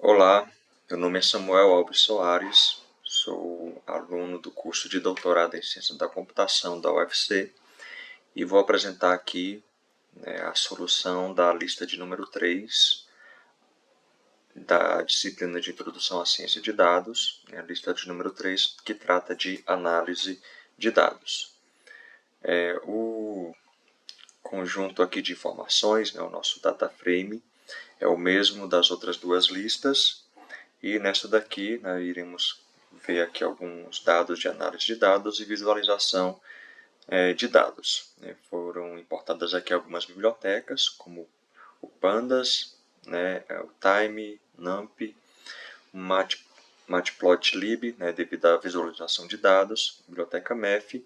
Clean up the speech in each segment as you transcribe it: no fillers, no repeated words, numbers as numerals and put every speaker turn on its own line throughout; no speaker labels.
Olá, meu nome é Samuel Alves Soares, sou aluno do curso de doutorado em Ciência da Computação da UFC e vou apresentar aqui a solução da lista de número 3 da disciplina de Introdução à Ciência de Dados, a lista de número 3 que trata de análise de dados. O conjunto aqui de informações, o nosso data frame, é o mesmo das outras duas listas. E nesta daqui, iremos ver aqui alguns dados de análise de dados e visualização de dados. Foram importadas aqui algumas bibliotecas, como o Pandas, o Time, NumPy, o Matplotlib, devido à visualização de dados, a biblioteca MEF,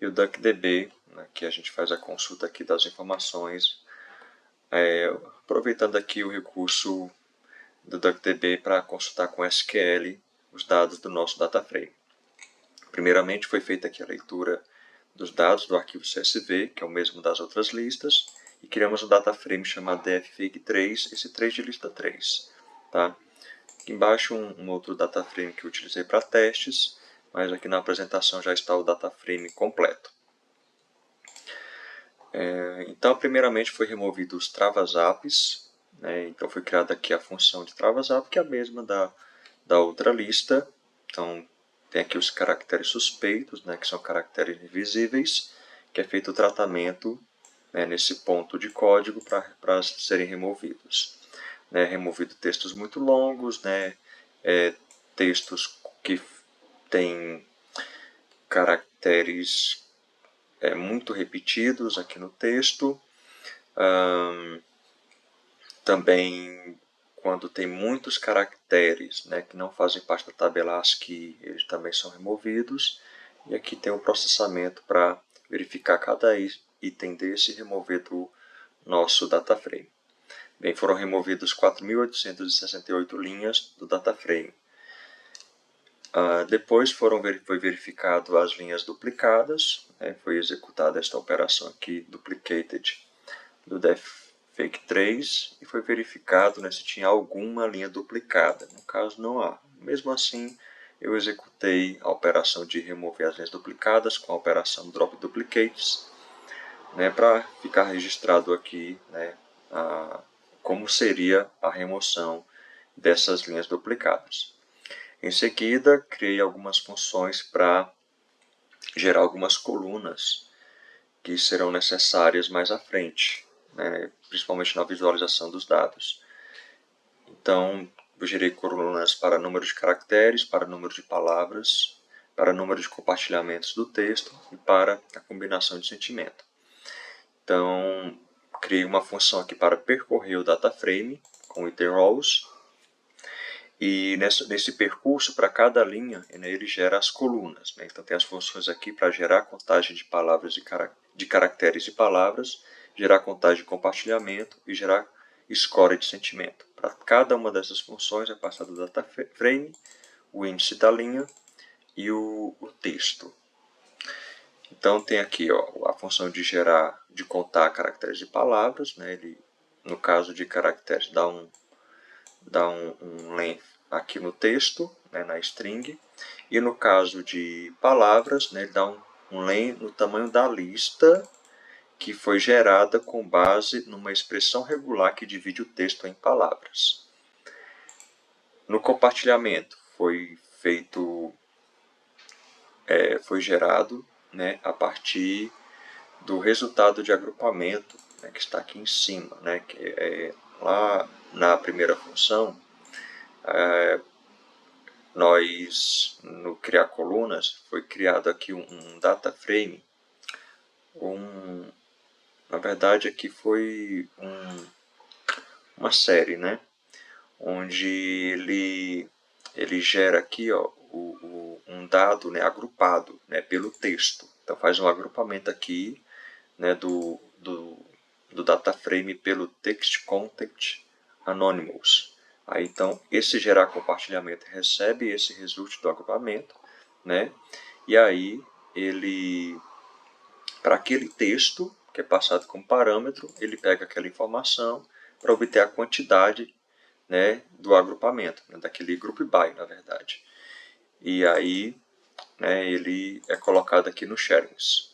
e o DuckDB, que a gente faz a consulta aqui das informações, aproveitando aqui o recurso do DuckDB para consultar com SQL os dados do nosso data frame. Primeiramente foi feita aqui a leitura dos dados do arquivo CSV, que é o mesmo das outras listas, e criamos um data frame chamado dffig3, esse 3 de lista 3. Tá? Aqui embaixo um outro data frame que eu utilizei para testes, mas aqui na apresentação já está o data frame completo. Então, primeiramente foi removido os travas-apps. Então foi criada aqui a função de travas-app, que é a mesma da outra lista. Então tem aqui os caracteres suspeitos, que são caracteres invisíveis, que é feito o tratamento nesse ponto de código para serem removidos. Removido textos muito longos, textos que têm caracteres muito repetidos aqui no texto. Também, quando tem muitos caracteres que não fazem parte da tabela ASCII, eles também são removidos. E aqui tem o processamento para verificar cada item desse e remover do nosso data frame. Bem, foram removidos 4.868 linhas do data frame. Depois foi verificado as linhas duplicadas, foi executada esta operação aqui, duplicated, do dffig3, e foi verificado se tinha alguma linha duplicada. No caso, não há. Mesmo assim, eu executei a operação de remover as linhas duplicadas com a operação drop duplicates, para ficar registrado aqui como seria a remoção dessas linhas duplicadas. Em seguida, criei algumas funções para gerar algumas colunas que serão necessárias mais à frente, principalmente na visualização dos dados. Então, eu gerei colunas para número de caracteres, para número de palavras, para número de compartilhamentos do texto e para a combinação de sentimento. Então, criei uma função aqui para percorrer o data frame com iterrows. E nesse percurso, para cada linha, ele gera as colunas. Então, tem as funções aqui para gerar contagem de palavras de caracteres e palavras, gerar contagem de compartilhamento e gerar score de sentimento. Para cada uma dessas funções é passado o data frame, o índice da linha e o texto. Então, tem aqui a função de contar caracteres de palavras. Ele, no caso de caracteres, dá um length aqui no texto, na string, e no caso de palavras, ele dá um length no tamanho da lista que foi gerada com base numa expressão regular que divide o texto em palavras. No compartilhamento foi gerado a partir do resultado de agrupamento, que está aqui em cima, que lá na primeira função, no criar colunas, foi criado aqui um data frame. Na verdade, aqui foi uma série, onde ele gera aqui um dado agrupado pelo texto. Então, faz um agrupamento aqui do data frame pelo text content anonymous. Aí, então, esse gerar compartilhamento recebe esse result do agrupamento, e aí ele, para aquele texto que é passado como parâmetro, ele pega aquela informação para obter a quantidade né, do agrupamento, né, daquele group by, na verdade. E aí, né, ele é colocado aqui no sharings.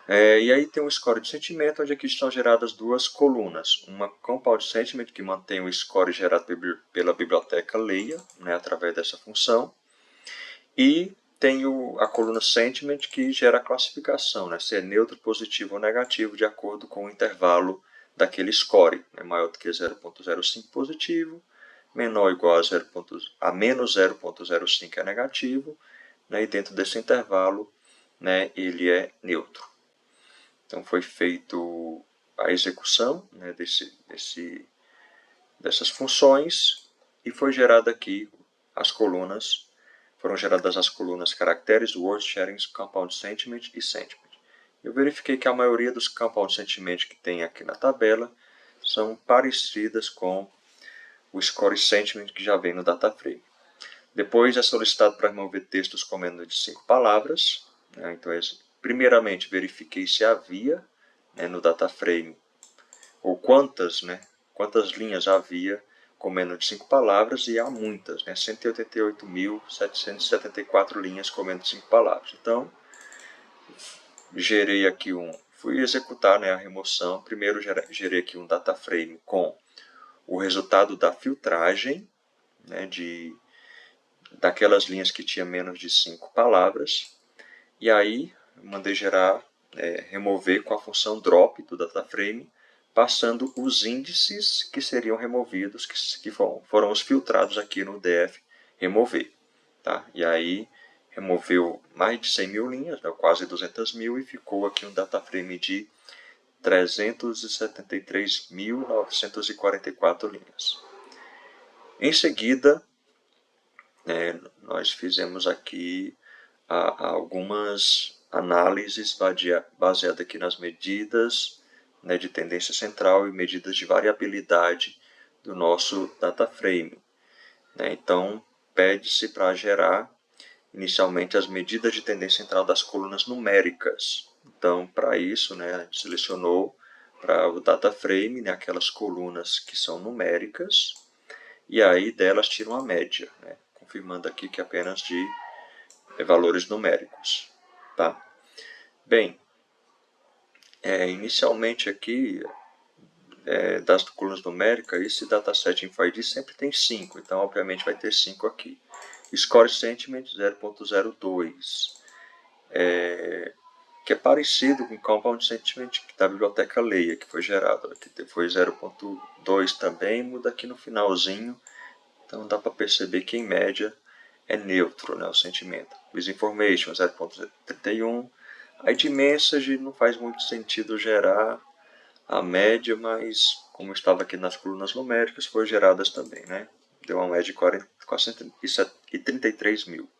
E aí tem um score de sentimento, onde aqui estão geradas duas colunas. Uma compound sentiment, que mantém o score gerado pela biblioteca Leia, né, através dessa função. E tem a coluna sentiment, que gera a classificação, né, se é neutro, positivo ou negativo, de acordo com o intervalo daquele score. Né, maior do que 0,05 positivo, menor ou igual a menos 0,05 é negativo, né, e dentro desse intervalo, né, ele é neutro. Então foi feito a execução, né, dessas funções e foi gerada aqui as colunas, foram geradas as colunas caracteres, word, sharings, compound sentiment e sentiment. Eu verifiquei que a maioria dos compound sentiment que tem aqui na tabela são parecidas com o score sentiment que já vem no data frame. Depois é solicitado para remover textos com menos de 5 palavras. Né? Então, primeiramente, verifiquei se havia, né, no data frame, ou quantas linhas havia com menos de 5 palavras, e há muitas, né? 188.774 linhas com menos de 5 palavras. Então, gerei aqui fui executar, né, a remoção. Primeiro, gerei aqui um data frame com o resultado da filtragem, né, daquelas linhas que tinha menos de 5 palavras. E aí, mandei remover com a função drop do dataframe, passando os índices que seriam removidos, que foram os filtrados aqui no df remover. Tá? E aí, removeu mais de 100 mil linhas, né, quase 200 mil, e ficou aqui um dataframe de 373.944 linhas. Em seguida, nós fizemos aqui algumas análises baseadas aqui nas medidas, né, de tendência central e medidas de variabilidade do nosso data frame. Né? Então, pede-se para gerar inicialmente as medidas de tendência central das colunas numéricas. Então, para isso, né, a gente selecionou para o data frame, né, aquelas colunas que são numéricas, e aí delas tira uma média, né, confirmando aqui que é apenas de valores numéricos. Tá? Bem, inicialmente aqui, das colunas numéricas, esse dataset InfoID sempre tem 5, então obviamente vai ter 5 aqui. Score Sentiment 0.02, que é parecido com o Compound Sentiment da biblioteca Leia, que foi gerado. Aqui foi 0.2 também, muda aqui no finalzinho, então dá para perceber que em média é neutro, né, o sentimento. Misinformation 0.31, ID Message não faz muito sentido gerar a média, mas como estava aqui nas colunas numéricas, foi geradas também, né? Deu uma média de 433 mil.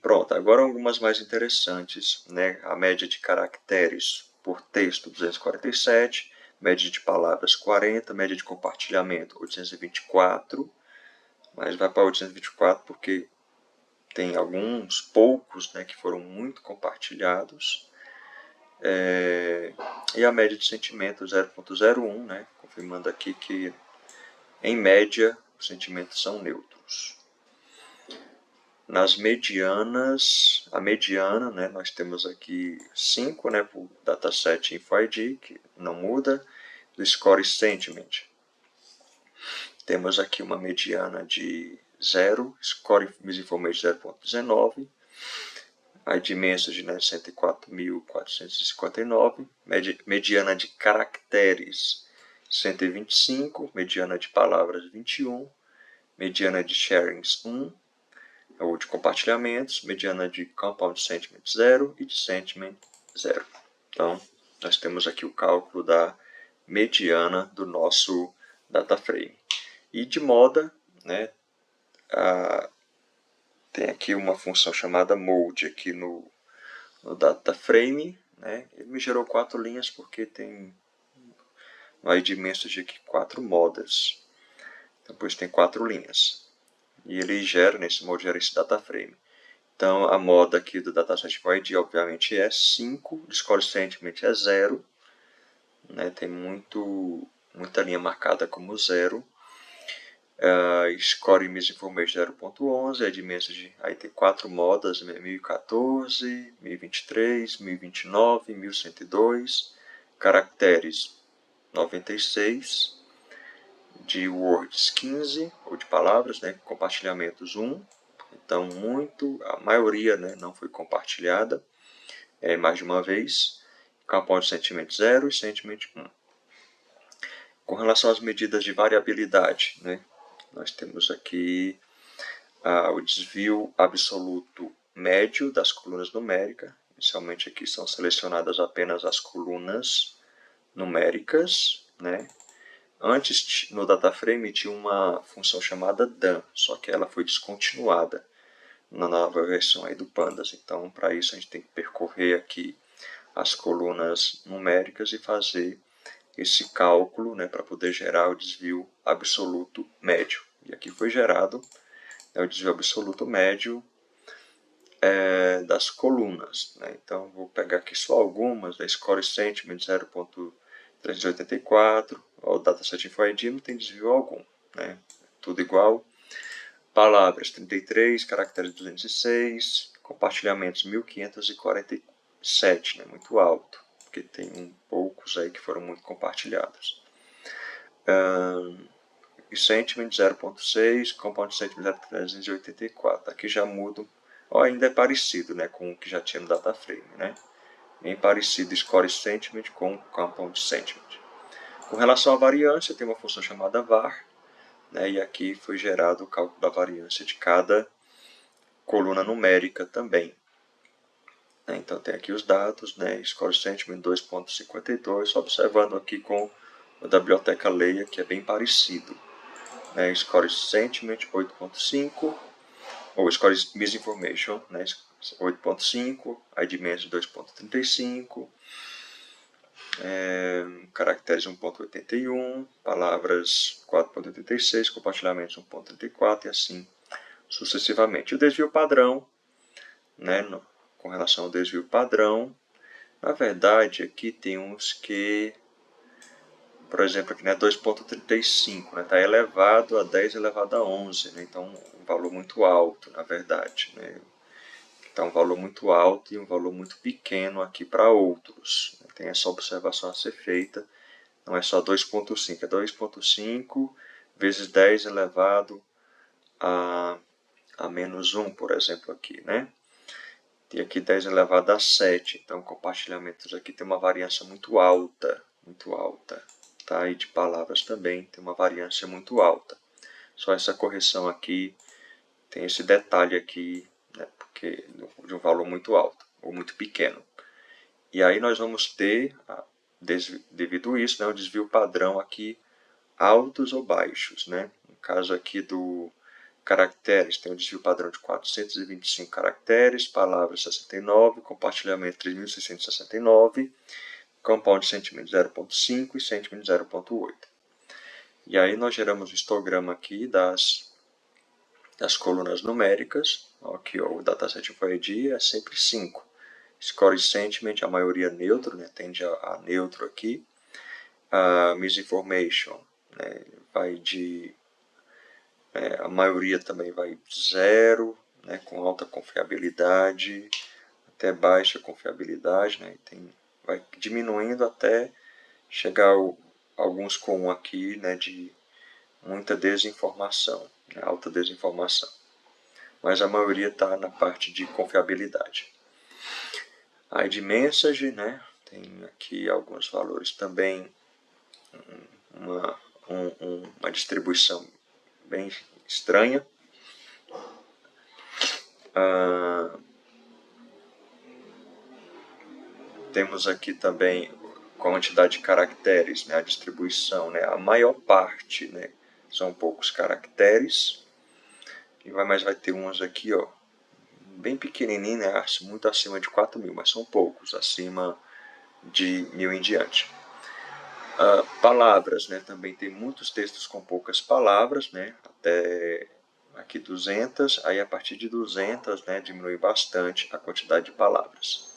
Pronto, agora algumas mais interessantes, né? A média de caracteres por texto 247, média de palavras 40, média de compartilhamento 824, mas vai para 824 porque tem alguns poucos, né, que foram muito compartilhados. E a média de sentimento 0.01, né, confirmando aqui que, em média, os sentimentos são neutros. Nas medianas, a mediana, né, nós temos aqui 5, né, para o dataset InfoID, que não muda, do Score Sentiment. Temos aqui uma mediana de 0, Score Misinformation 0.19, ID Message, né, 104.459, mediana de caracteres 125, mediana de palavras 21, mediana de sharings 1, ou de compartilhamentos, mediana de compound sentiment 0 e de sentiment 0. Então, nós temos aqui o cálculo da mediana do nosso data frame. E de moda, né, tem aqui uma função chamada mode aqui no data frame, né? Ele me gerou 4 linhas porque tem no ID message aqui 4 modas. Depois tem 4 linhas. E ele gera, nesse mode, gera esse data frame. Então, a moda aqui do dataset ID, obviamente, é 5, o score sentiment é 0. Né? Tem muito muita linha marcada como 0. Score Misinformation 0.11, Admessage, aí tem 4 modas, 1014, 1023, 1029, 1102, caracteres 96, de words 15, ou de palavras, né, compartilhamentos 1, então a maioria, né, não foi compartilhada mais de uma vez, compound sentiment 0 e sentiment 1. Com relação às medidas de variabilidade, né, nós temos aqui o desvio absoluto médio das colunas numéricas. Inicialmente aqui são selecionadas apenas as colunas numéricas, né? Antes, no DataFrame, tinha uma função chamada DAN, só que ela foi descontinuada na nova versão aí do Pandas. Então, para isso, a gente tem que percorrer aqui as colunas numéricas e fazer esse cálculo, né, para poder gerar o desvio absoluto médio. E aqui foi gerado o desvio absoluto médio das colunas, né? Então, vou pegar aqui só algumas, da Score Sentiment 0.384, o Dataset Info ID não tem desvio algum, né? Tudo igual. Palavras 33, caracteres 206, compartilhamentos 1547, né? Muito alto, porque tem poucos aí que foram muito compartilhados. E Sentiment 0.6, Compound Sentiment 0.384. Aqui já muda, ainda é parecido, né, com o que já tinha no DataFrame, né? Bem parecido Score Sentiment com Compound Sentiment. Com relação à variância, tem uma função chamada var, né, e aqui foi gerado o cálculo da variância de cada coluna numérica também. Então tem aqui os dados, né, Score Sentiment 2.52, observando aqui com a da biblioteca Leia, que é bem parecido. Score Sentiment 8.5, ou Score Misinformation, né, 8.5, Admessage 2.35, caracteres 1.81, palavras 4.86, compartilhamentos 1.34 e assim sucessivamente. O desvio padrão, né, com relação ao desvio padrão, na verdade aqui tem uns que, por exemplo, aqui, né, 2.35, né, está elevado a 10 elevado a 11, né, então um valor muito alto, na verdade, né. Está um valor muito alto e um valor muito pequeno aqui para outros. Tem essa observação a ser feita. Não é só 2.5, é 2.5 vezes 10 elevado a menos 1, por exemplo, aqui, né? E aqui 10 elevado a 7. Então, compartilhamentos aqui tem uma variância muito alta. Tá? E de palavras também tem uma variância muito alta. Só essa correção aqui, tem esse detalhe aqui, né, porque de um valor muito alto ou muito pequeno. E aí nós vamos ter, devido a isso, né, o desvio padrão aqui, altos ou baixos. Né? No caso aqui do caracteres, tem um desvio padrão de 425 caracteres, palavras 69, compartilhamento 3669, compound sentiment 0.5 e sentiment 0.8. E aí nós geramos o histograma aqui das colunas numéricas. Aqui o Dataset Info ID é sempre 5. Score Sentiment, a maioria neutro, né, tende a neutro aqui. Misinformation, né, vai de... a maioria também vai de 0, né, com alta confiabilidade, até baixa confiabilidade, né, vai diminuindo até chegar alguns com aqui, né, de muita desinformação, né, alta desinformação. Mas a maioria está na parte de confiabilidade. A Admessage, né, tem aqui alguns valores também, uma distribuição bem estranha. Temos aqui também quantidade de caracteres, né, a distribuição, né, a maior parte, né, são poucos caracteres, mas vai ter uns aqui, ó, bem pequenininho, né, muito acima de 4.000, mas são poucos, acima de 1.000 em diante. Palavras, né, também tem muitos textos com poucas palavras, né, até aqui 200, aí a partir de 200, né, diminui bastante a quantidade de palavras.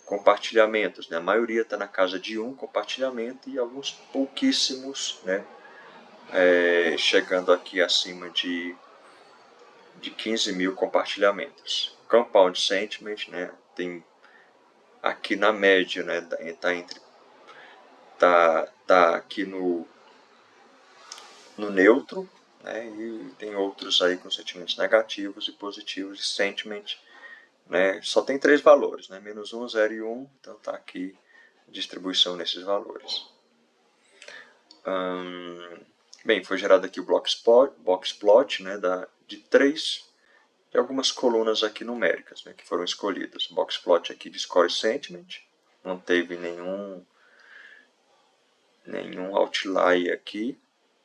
compartilhamentos, né? A maioria está na casa de um compartilhamento e alguns pouquíssimos, né? Chegando aqui acima de 15 mil compartilhamentos. Compound Sentiment, né? Tem aqui na média, né? Tá aqui no neutro, né? E tem outros aí com sentimentos negativos e positivos. E sentiment, né? Só tem 3 valores, né? -1, 0 e 1. Então tá aqui a distribuição nesses valores. Bem, foi gerado aqui o boxplot, né? De algumas colunas aqui numéricas, né? Que foram escolhidas. Boxplot aqui de Score Sentiment. Não teve nenhum outlier aqui,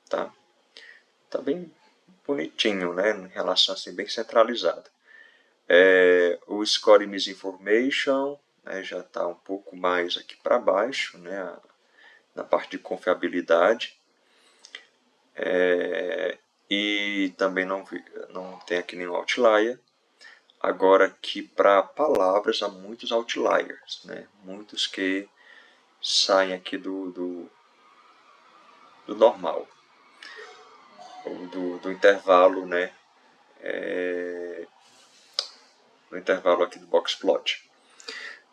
tá? Tá bem bonitinho, né? Em relação assim, bem centralizado. O Score Misinformation, né, já está um pouco mais aqui para baixo, né? Na parte de confiabilidade. E também não tem aqui nenhum outlier. Agora aqui para palavras há muitos outliers, né? Muitos que saem aqui do normal, ou do intervalo, né? No intervalo aqui do boxplot.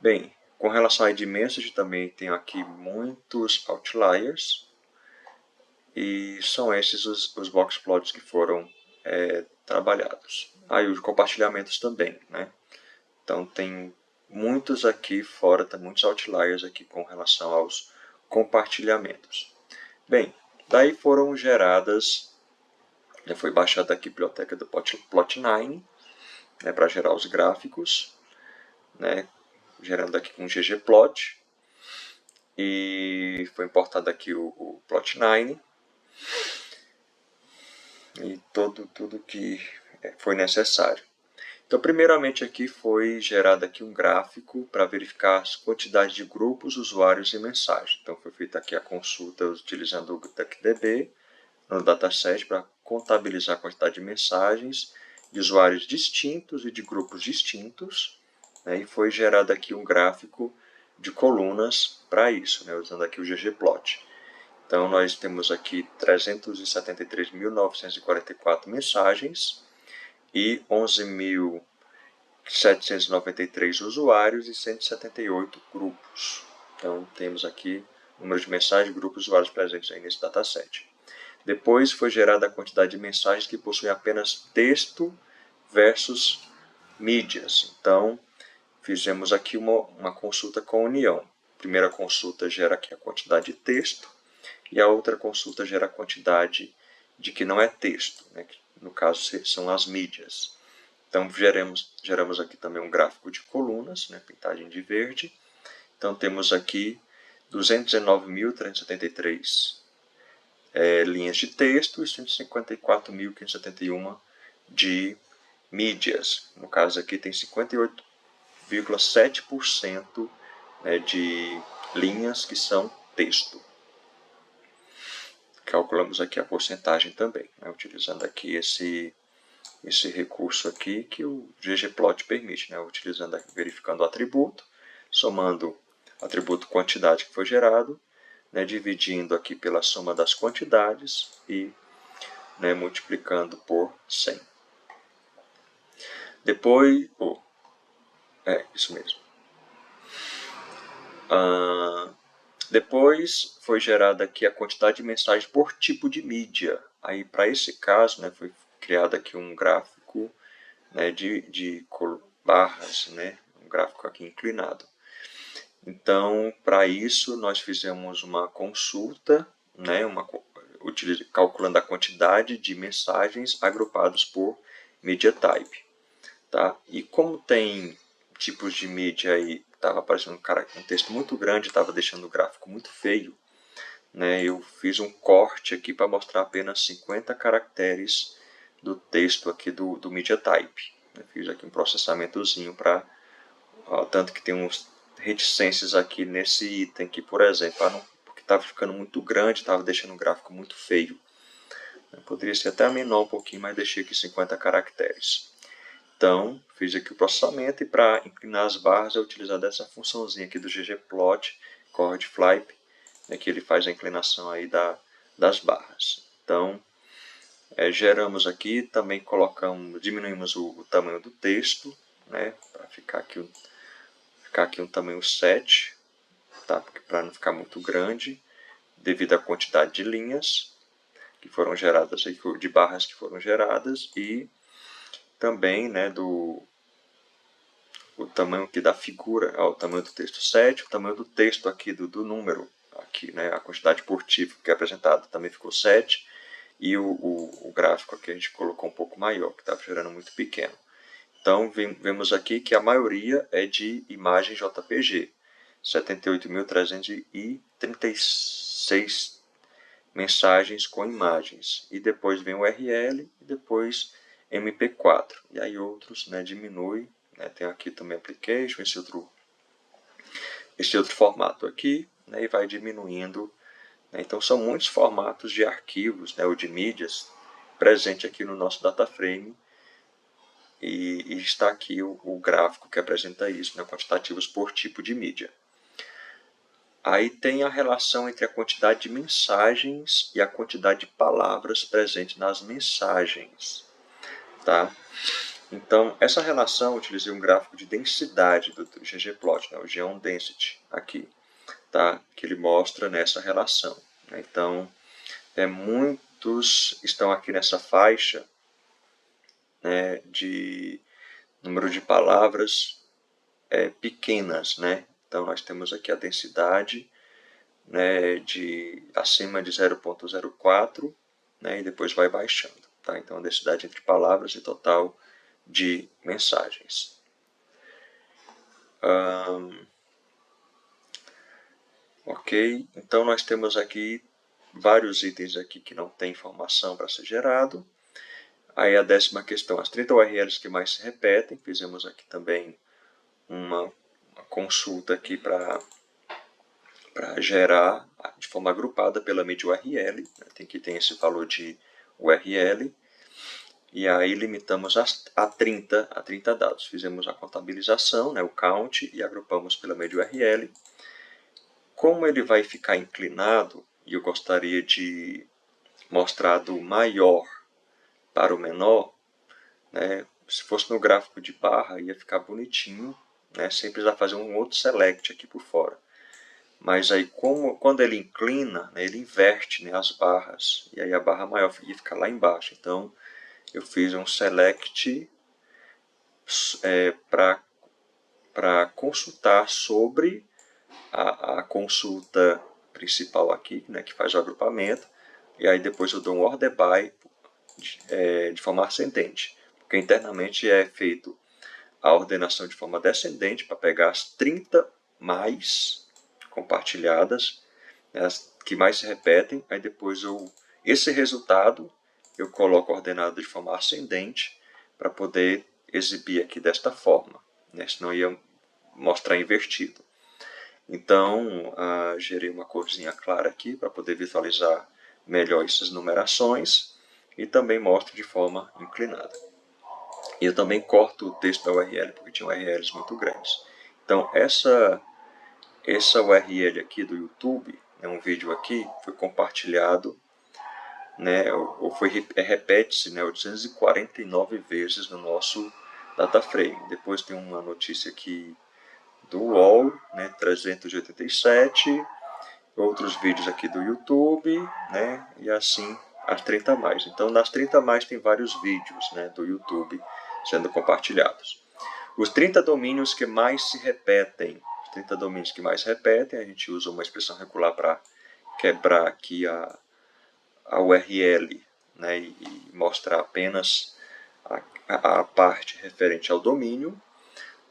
Bem, com relação à Dimensity também tenho aqui muitos outliers, e são esses os boxplots que foram trabalhados. Aí os compartilhamentos também, né? Então tem muitos aqui fora, tem muitos outliers aqui com relação aos compartilhamentos. Bem, daí foram geradas, foi baixada aqui a biblioteca do Plot9, né, para gerar os gráficos, né, gerando aqui com ggplot, e foi importado aqui o Plot9, e tudo que foi necessário. Então, primeiramente aqui foi gerado aqui um gráfico para verificar as quantidades de grupos, usuários e mensagens. Então, foi feita aqui a consulta utilizando o DuckDB no dataset para contabilizar a quantidade de mensagens de usuários distintos e de grupos distintos, né, e foi gerado aqui um gráfico de colunas para isso, né, usando aqui o ggplot. Então, nós temos aqui 373.944 mensagens e 11.793 usuários e 178 grupos. Então, temos aqui o número de mensagens, grupos, usuários presentes aí nesse dataset. Depois foi gerada a quantidade de mensagens que possuem apenas texto versus mídias. Então, fizemos aqui uma consulta com união. A primeira consulta gera aqui a quantidade de texto e a outra consulta gera a quantidade de que não é texto, né? No caso são as mídias. Então, geramos aqui também um gráfico de colunas, né? Pintadinho de verde. Então, temos aqui 219.373 linhas de texto e 154.571 de mídias. No caso aqui tem 58,7%, né, de linhas que são texto. Calculamos aqui a porcentagem também, né, utilizando aqui esse recurso aqui que o ggplot permite, né, verificando o atributo, somando o atributo quantidade que foi gerado, né, dividindo aqui pela soma das quantidades e, né, multiplicando por 100. Depois, isso mesmo. Depois foi gerada aqui a quantidade de mensagens por tipo de mídia. Aí, para esse caso, né, foi criado aqui um gráfico, né, de barras, né, um gráfico aqui inclinado. Então, para isso, nós fizemos uma consulta, né, calculando a quantidade de mensagens agrupadas por media type. Tá? E como tem tipos de mídia aí, estava aparecendo um texto muito grande, estava deixando o gráfico muito feio, né, eu fiz um corte aqui para mostrar apenas 50 caracteres do texto aqui do media type. Eu fiz aqui um processamentozinho para, tanto que tem uns reticências aqui nesse item aqui, por exemplo, porque estava ficando muito grande, estava deixando o gráfico muito feio. Poderia ser até menor um pouquinho, mas deixei aqui 50 caracteres. Então, fiz aqui o processamento e para inclinar as barras é utilizada essa funçãozinha aqui do ggplot, chord flip, né, que ele faz a inclinação aí das barras. Então, geramos aqui, também diminuímos o tamanho do texto, né, para ficar aqui um tamanho 7, tá, para não ficar muito grande, devido à quantidade de linhas que foram geradas, de barras que foram geradas, e também, né, o tamanho aqui da figura, o tamanho do texto 7, o tamanho do texto aqui do número, aqui, né, a quantidade por tipo que é apresentada também ficou 7, e o gráfico aqui a gente colocou um pouco maior, que estava gerando muito pequeno. Então, vemos aqui que a maioria é de imagem JPG, 78.336 mensagens com imagens, e depois vem o URL e depois MP4, e aí outros, né, diminui, né, tem aqui também application, esse outro formato aqui, né, e vai diminuindo, né, então são muitos formatos de arquivos, né, ou de mídias presente aqui no nosso DataFrame, e está aqui o gráfico que apresenta isso, né, quantitativos por tipo de mídia. Aí tem a relação entre a quantidade de mensagens e a quantidade de palavras presentes nas mensagens, tá? Então, essa relação, eu utilizei um gráfico de densidade do ggplot, né, o Geom Density, aqui, tá? Que ele mostra nessa relação. Né? Então, muitos estão aqui nessa faixa, né, de número de palavras pequenas, né? Então, nós temos aqui a densidade, né, acima de 0,04, né, e depois vai baixando. Tá? Então, a densidade entre palavras e total de mensagens. Ok, então nós temos aqui vários itens aqui que não tem informação para ser gerado. Aí a 10ª questão, as 30 URLs que mais se repetem. Fizemos aqui também uma consulta aqui para gerar de forma agrupada pela mídia URL. Né? Tem esse valor de URL. E aí limitamos a 30 dados. Fizemos a contabilização, né, o count, e agrupamos pela mídia URL. Como ele vai ficar inclinado, e eu gostaria de mostrar do maior para o menor, né, se fosse no gráfico de barra ia ficar bonitinho, né, sem precisar fazer um outro select aqui por fora. Mas aí quando ele inclina, né, ele inverte, né, as barras, e aí a barra maior ia ficar lá embaixo. Então eu fiz um select para consultar sobre a consulta principal aqui, né, que faz o agrupamento, e aí depois eu dou um order by de forma ascendente, porque internamente é feito a ordenação de forma descendente para pegar as 30 mais compartilhadas, né, as que mais se repetem, aí depois esse resultado eu coloco ordenado de forma ascendente para poder exibir aqui desta forma, né, senão ia mostrar invertido. Então, gerei uma corzinha clara aqui para poder visualizar melhor essas numerações e também mostro de forma inclinada. E eu também corto o texto da URL, porque tinha URLs muito grandes. Então, essa URL aqui do YouTube, um vídeo aqui, foi compartilhado, né, ou repete-se, né, 849 vezes no nosso DataFrame. Depois tem uma notícia aqui do UOL, né, 387, outros vídeos aqui do YouTube, né, e assim as 30 mais. Então, nas 30 mais tem vários vídeos, né, do YouTube sendo compartilhados. Os 30 domínios que mais se repetem, a gente usa uma expressão regular para quebrar aqui a URL, né, e mostrar apenas a parte referente ao domínio,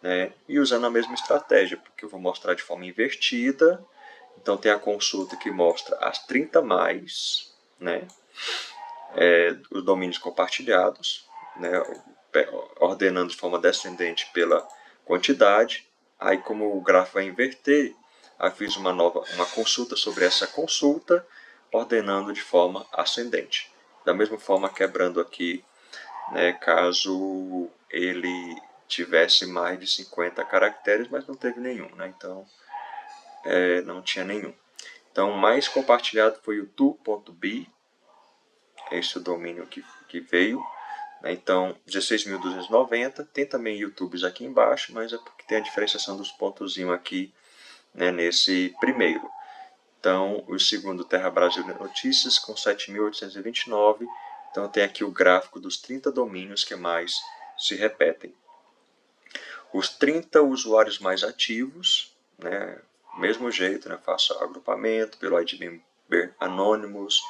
né, e usando a mesma estratégia, porque eu vou mostrar de forma invertida. Então tem a consulta que mostra as 30 mais, né, os domínios compartilhados, né, ordenando de forma descendente pela quantidade. Aí como o gráfico vai inverter, aí fiz uma consulta sobre essa consulta, ordenando de forma ascendente. Da mesma forma, quebrando aqui, né, caso ele tivesse mais de 50 caracteres, mas não teve nenhum, né? Então, não tinha nenhum. Então, o mais compartilhado foi o tu.bi, esse é o domínio que veio. Né? Então, 16.290, tem também YouTubes aqui embaixo, mas é porque tem a diferenciação dos pontozinhos aqui, né, nesse primeiro. Então, o segundo, Terra Brasil Notícias, com 7.829. Então, tem aqui o gráfico dos 30 domínios que mais se repetem. Os 30 usuários mais ativos, né, mesmo jeito, né, faço agrupamento pelo ID Member Anonymous,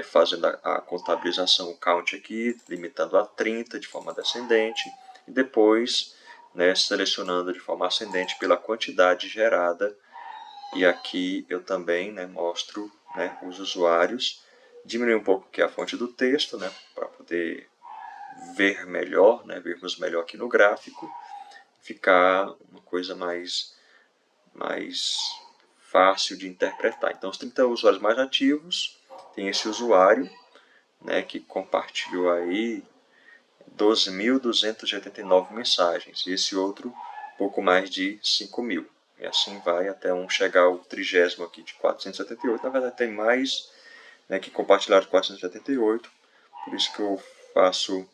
fazendo a contabilização, o count aqui, limitando a 30 de forma descendente, e depois, né, selecionando de forma ascendente pela quantidade gerada. E aqui eu também, né, mostro, né, os usuários, diminuir um pouco aqui a fonte do texto, né, para poder ver melhor, né, vermos melhor aqui no gráfico, ficar uma coisa mais fácil de interpretar. Então, os 30 usuários mais ativos, tem esse usuário, né, que compartilhou aí 12.289 mensagens, e esse outro pouco mais de 5.000. E assim vai até chegar ao 30º aqui de 478. Na verdade, tem mais, né, que compartilharam 478. Por isso que eu faço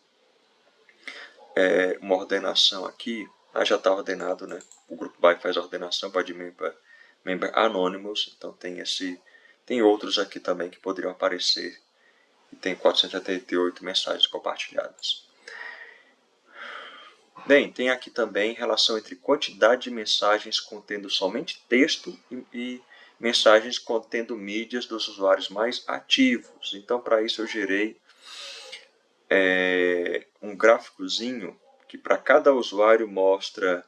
uma ordenação aqui. Já está ordenado, né? O grupo BY faz a ordenação para de member Anonymous. Então tem outros aqui também que poderiam aparecer. E tem 478 mensagens compartilhadas. Bem, tem aqui também relação entre quantidade de mensagens contendo somente texto e mensagens contendo mídias dos usuários mais ativos. Então, para isso eu gerei um gráficozinho que para cada usuário mostra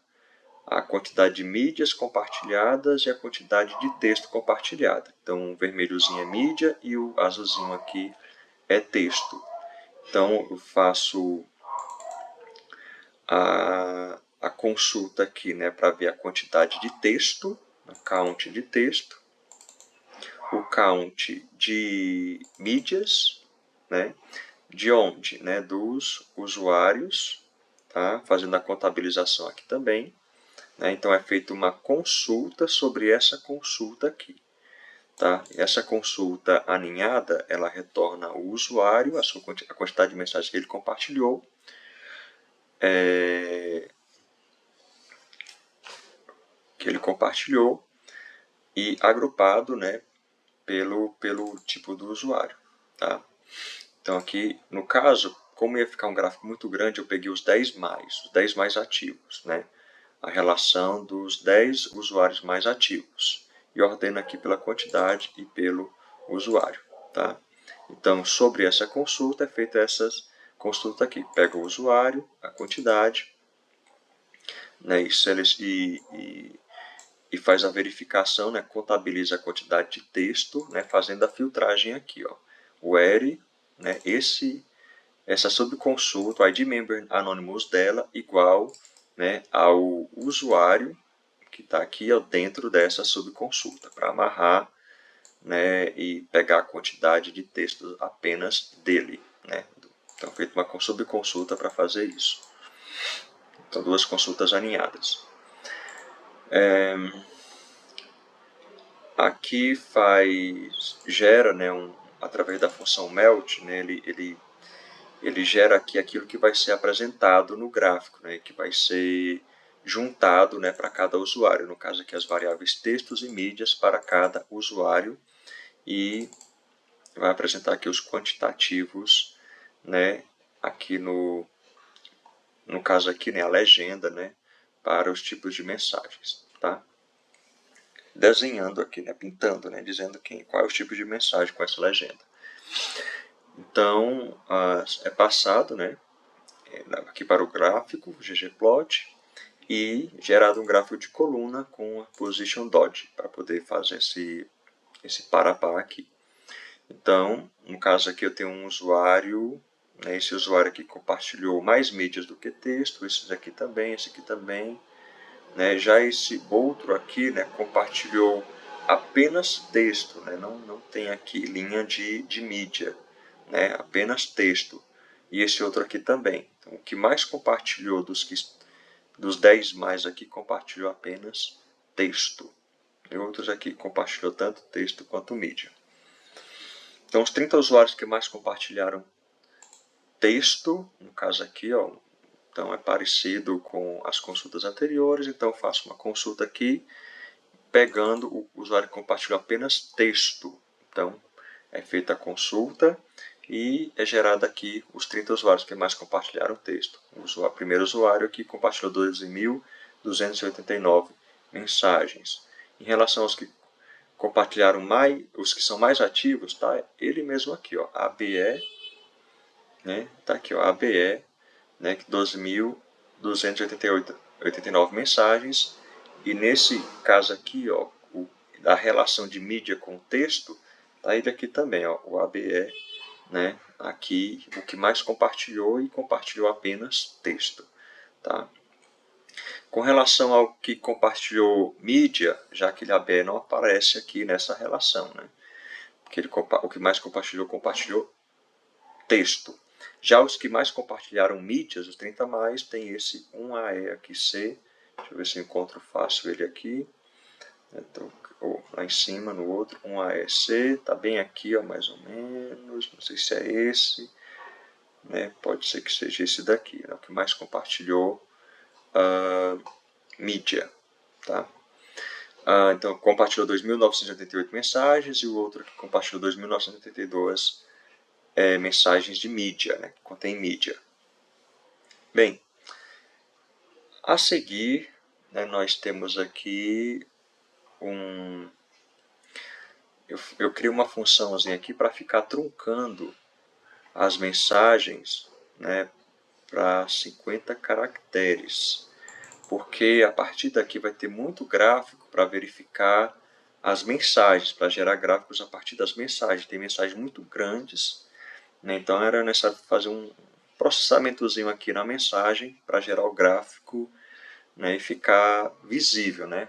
a quantidade de mídias compartilhadas e a quantidade de texto compartilhada. Então, o vermelhozinho é mídia e o azulzinho aqui é texto. Então, eu faço a consulta aqui, né, para ver a quantidade de texto, o count de texto, o count de mídias, né, de onde? Né, dos usuários, tá, fazendo a contabilização aqui também. Né, então, é feita uma consulta sobre essa consulta aqui. Tá? Essa consulta aninhada, ela retorna o usuário, a quantidade de mensagens que ele compartilhou, e agrupado, né, pelo tipo do usuário. Tá? Então aqui, no caso, como ia ficar um gráfico muito grande, eu peguei os 10 mais ativos, né? A relação dos 10 usuários mais ativos. E ordeno aqui pela quantidade e pelo usuário. Tá? Então, sobre essa consulta, é feita essa consulta aqui. Pega o usuário, a quantidade, né, e faz a verificação, né, contabiliza a quantidade de texto, né, fazendo a filtragem aqui. Ó. O ERI, né, essa subconsulta, o ID Member Anonymous dela, igual, né, ao usuário que está aqui ó, dentro dessa subconsulta, para amarrar, né, e pegar a quantidade de texto apenas dele. Né. Então, feito uma subconsulta para fazer isso. Então, duas consultas alinhadas. Aqui gera, né, através da função melt, né, ele gera aqui aquilo que vai ser apresentado no gráfico, né, que vai ser juntado, né, para cada usuário. No caso aqui as variáveis textos e mídias para cada usuário, e vai apresentar aqui os quantitativos, né, aqui no caso aqui, né, a legenda, né, para os tipos de mensagens, tá? Desenhando aqui, né, pintando, né, dizendo qual é o tipo de mensagem com essa legenda. Então, é passado, né, aqui para o gráfico, ggplot, e gerado um gráfico de coluna com a position dodge, para poder fazer esse par aqui. Então, no caso aqui eu tenho um usuário, né, esse usuário aqui compartilhou mais mídias do que texto, esse aqui também, né, já esse outro aqui, né, compartilhou apenas texto, né, não tem aqui linha de mídia, né, apenas texto. e esse outro aqui também. Então, o que mais compartilhou dos 10 mais aqui, compartilhou apenas texto. E outros aqui compartilhou tanto texto quanto mídia. Então, os 30 usuários que mais compartilharam texto, no caso aqui, ó, então é parecido com as consultas anteriores, então eu faço uma consulta aqui, pegando o usuário que compartilhou apenas texto. Então, é feita a consulta e é gerado aqui os 30 usuários que mais compartilharam texto. O primeiro usuário aqui compartilhou 12.289 mensagens. Em relação aos que compartilharam mais, os que são mais ativos, tá? Ele mesmo aqui, ó, ABE, né? Tá aqui, ó, ABE, né? 12.289 mensagens. E nesse caso aqui, ó, a relação de mídia com texto, tá ele aqui também, ó, o ABE, né? Aqui o que mais compartilhou e compartilhou apenas texto, tá? Com relação ao que compartilhou mídia, já que ele ABE não aparece aqui nessa relação, né? Porque o que mais compartilhou texto. Já os que mais compartilharam mídias, os 30 mais, tem esse 1AE aqui C. Deixa eu ver se eu encontro fácil ele aqui. Então, lá em cima, no outro, 1AEC, tá bem aqui, ó, mais ou menos. Não sei se é esse, né? Pode ser que seja esse daqui, né? O que mais compartilhou mídia, tá? Então, compartilhou 2.988 mensagens e o outro que compartilhou 2.982 mensagens de mídia, né? Que contém mídia. Bem, a seguir, né, nós temos aqui eu criei uma funçãozinha aqui para ficar truncando as mensagens, né, para 50 caracteres, porque a partir daqui vai ter muito gráfico para verificar as mensagens, para gerar gráficos a partir das mensagens. Tem mensagens muito grandes, né, então era necessário fazer um processamentozinho aqui na mensagem para gerar o gráfico, né, e ficar visível, né?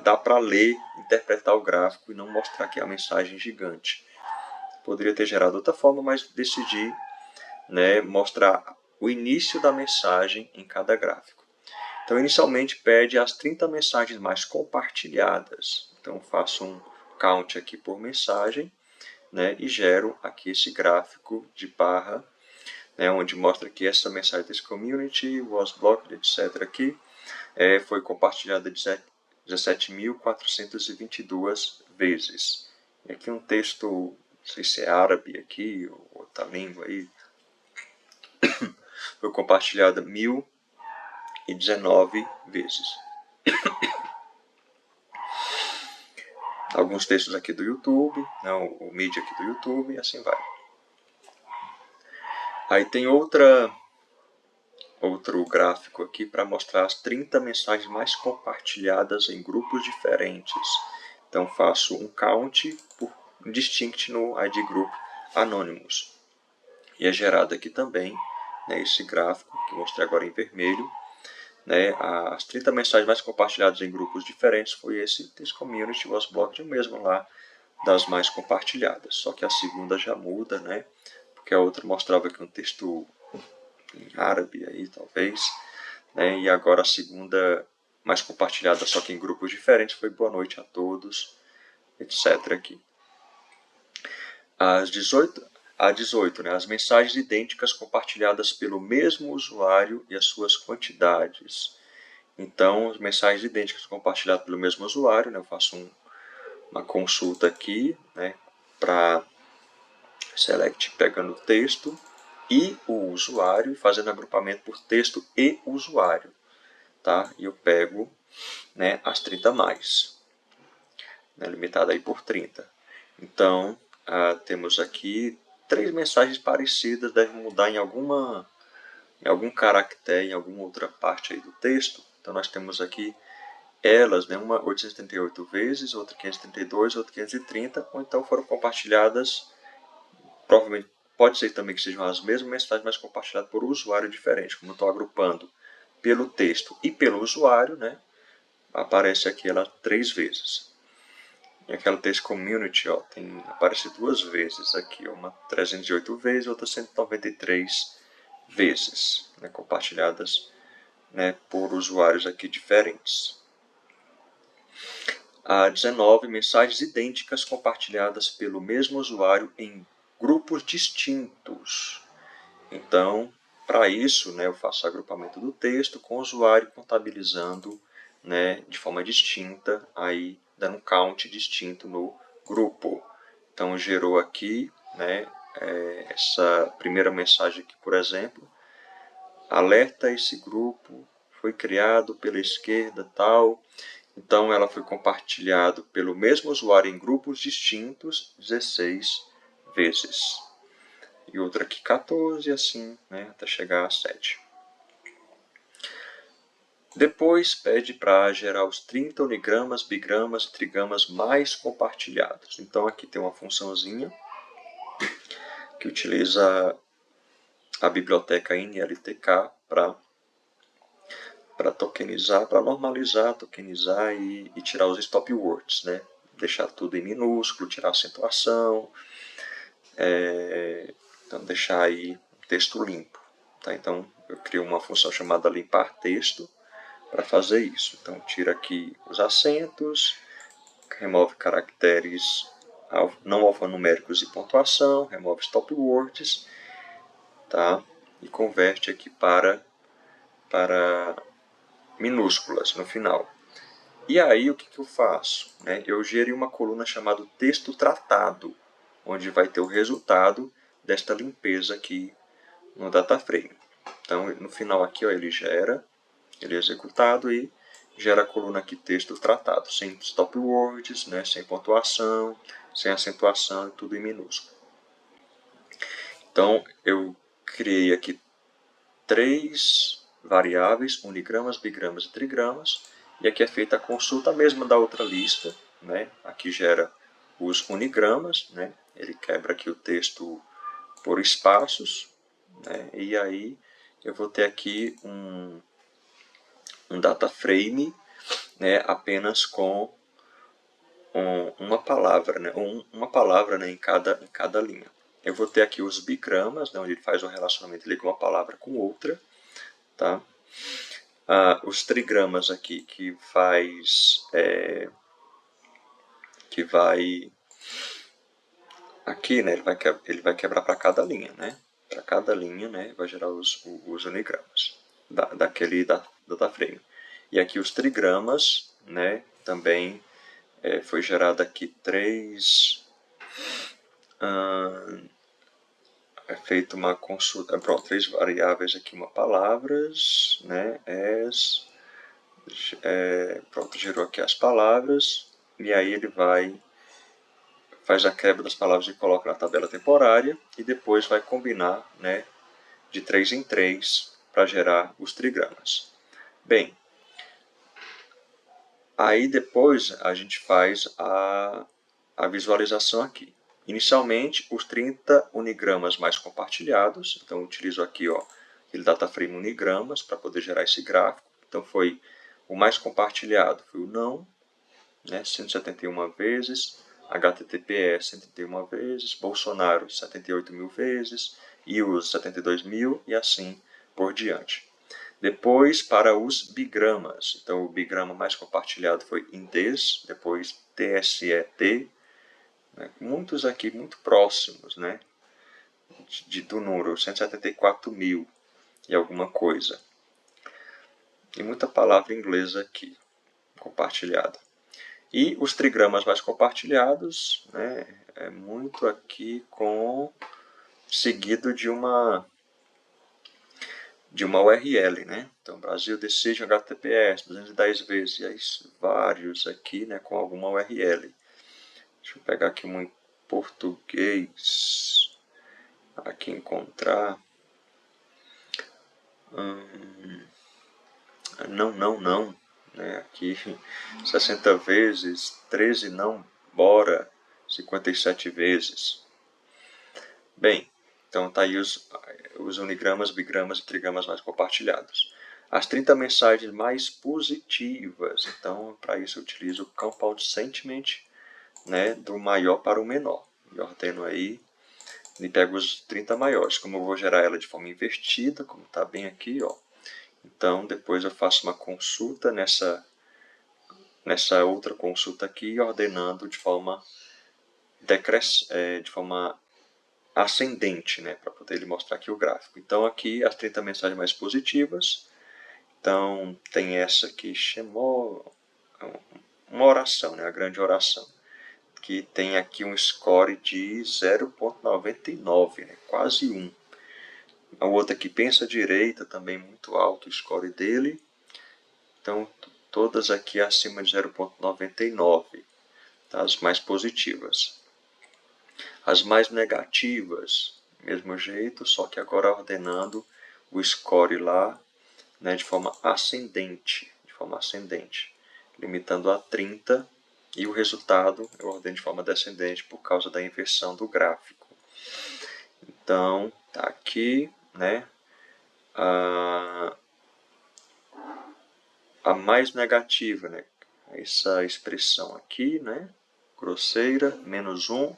Dá para ler, interpretar o gráfico e não mostrar aqui a mensagem gigante. Poderia ter gerado de outra forma, mas decidi, né, mostrar o início da mensagem em cada gráfico. Então, inicialmente, pede as 30 mensagens mais compartilhadas. Então, faço um count aqui por mensagem, né, e gero aqui esse gráfico de barra, né, onde mostra que essa mensagem desse community was blocked, etc. aqui, foi compartilhada 17.422 vezes. E aqui um texto, não sei se é árabe aqui, ou outra língua aí, foi compartilhada 1.019 vezes. Alguns textos aqui do YouTube, né, o mídia aqui do YouTube, e assim vai. Aí tem outro gráfico aqui para mostrar as 30 mensagens mais compartilhadas em grupos diferentes. Então faço um count por distinct no ID Group Anonymous. E é gerado aqui também, né, esse gráfico que eu mostrei agora em vermelho. Né, as 30 mensagens mais compartilhadas em grupos diferentes foi esse This Community Was Blocked, mesmo lá das mais compartilhadas. Só que a segunda já muda, né, porque a outra mostrava aqui um texto em árabe, aí, talvez. Né, e agora a segunda mais compartilhada, só que em grupos diferentes, foi boa noite a todos, etc. aqui. Às 18, né, as mensagens idênticas compartilhadas pelo mesmo usuário e as suas quantidades. Então, as mensagens idênticas compartilhadas pelo mesmo usuário, né, eu faço uma consulta aqui, né, para select pegando o texto e o usuário, fazendo agrupamento por texto e usuário. Tá? E eu pego, né, as 30 mais, né, limitada aí por 30. Então, temos aqui 3 mensagens parecidas, devem mudar em algum caractere, em alguma outra parte aí do texto. Então, nós temos aqui elas, né, uma 838 vezes, outra 532, outra 530, ou então foram compartilhadas, provavelmente pode ser também que sejam as mesmas mensagens, mas compartilhadas por usuário diferente. Como eu estou agrupando pelo texto e pelo usuário, né, aparece aqui ela 3 vezes. E aquela texto community, ó, aparece 2 vezes aqui, ó, uma 308 vezes, outra 193 vezes, né, compartilhadas, né, por usuários aqui diferentes. Há 19 mensagens idênticas compartilhadas pelo mesmo usuário em grupos distintos. Então, para isso, né, eu faço agrupamento do texto com o usuário contabilizando, né, de forma distinta, aí dando um count distinto no grupo. Então, gerou aqui, né, essa primeira mensagem aqui, por exemplo, alerta esse grupo, foi criado pela esquerda tal. Então, ela foi compartilhada pelo mesmo usuário em grupos distintos 16 vezes. E outra aqui 14, assim, né, até chegar a 7. Depois pede para gerar os 30 unigramas, bigramas e trigramas mais compartilhados. Então aqui tem uma funçãozinha que utiliza a biblioteca NLTK para tokenizar, para normalizar, tokenizar e tirar os stop words, né? Deixar tudo em minúsculo, tirar a acentuação, então deixar aí o texto limpo. Tá? Então eu crio uma função chamada limpar texto para fazer isso. Então tira aqui os acentos, remove caracteres não alfanuméricos e pontuação, remove stop words, tá? E converte aqui para minúsculas no final. E aí o que eu faço? Né? Eu gerei uma coluna chamada texto tratado, onde vai ter o resultado desta limpeza aqui no DataFrame. Então no final aqui, ó, ele é executado e gera a coluna aqui texto tratado, sem stop words, né, sem pontuação, sem acentuação, tudo em minúsculo. Então eu criei aqui 3 variáveis, unigramas, bigramas e trigramas, e aqui é feita a consulta mesma da outra lista, né? Aqui gera os unigramas, né? Ele quebra aqui o texto por espaços, né? E aí eu vou ter aqui um data frame, né? Apenas com uma palavra, né? Uma palavra, né? em cada linha. Eu vou ter aqui os bigramas, né? Onde ele faz o relacionamento de uma palavra com outra, tá? Os trigramas aqui que vai aqui, né, ele vai quebrar para cada linha, né? Para cada linha, né, vai gerar os unigramas daquele data frame. E aqui os trigramas, né, também foi gerado aqui 3 é feito uma consulta, pronto, 3 variáveis aqui, uma palavras, né, pronto, gerou aqui as palavras, e aí ele faz a quebra das palavras e coloca na tabela temporária, e depois vai combinar, né, de 3 em 3 para gerar os trigramas. Bem, aí depois a gente faz a visualização aqui. Inicialmente, os 30 unigramas mais compartilhados, então eu utilizo aqui, ó, aquele DataFrame unigramas para poder gerar esse gráfico. Então foi o mais compartilhado, foi o não, né, 171 vezes, HTTPS 71 vezes, Bolsonaro 78 mil vezes, IUS 72 mil e assim por diante. Depois, para os bigramas. Então, o bigrama mais compartilhado foi INDES, depois TSET, né? Muitos aqui muito próximos, né? Do número 174 mil e alguma coisa. E muita palavra inglesa aqui compartilhada. E os trigramas mais compartilhados, né, é muito aqui seguido de uma URL, né? Então, Brasil Decision HTTPS 210 vezes, e aí vários aqui, né, com alguma URL. Deixa eu pegar aqui um em português, aqui encontrar. Não. Né? Aqui 60 vezes, 13 não, bora, 57 vezes. Bem, então tá aí os unigramas, bigramas e trigramas mais compartilhados. As 30 mensagens mais positivas. Então, para isso eu utilizo o Compound Sentiment, né, do maior para o menor. E ordeno aí e pego os 30 maiores. Como eu vou gerar ela de forma invertida, como está bem aqui, ó. Então, depois eu faço uma consulta nessa outra consulta aqui, ordenando de forma ascendente, né, para poder ele mostrar aqui o gráfico. Então, aqui as 30 mensagens mais positivas. Então, tem essa que chamou uma oração, né, a grande oração, que tem aqui um score de 0,99, né, quase 1. A outra aqui, pensa direita, também muito alto o score dele. Então, todas aqui acima de 0,99, tá? As mais positivas. As mais negativas, mesmo jeito, só que agora ordenando o score lá, né, de forma ascendente, limitando a 30, e o resultado eu ordeno de forma descendente por causa da inversão do gráfico. Então, tá aqui, né, a mais negativa, né, essa expressão aqui, né, grosseira, menos 1,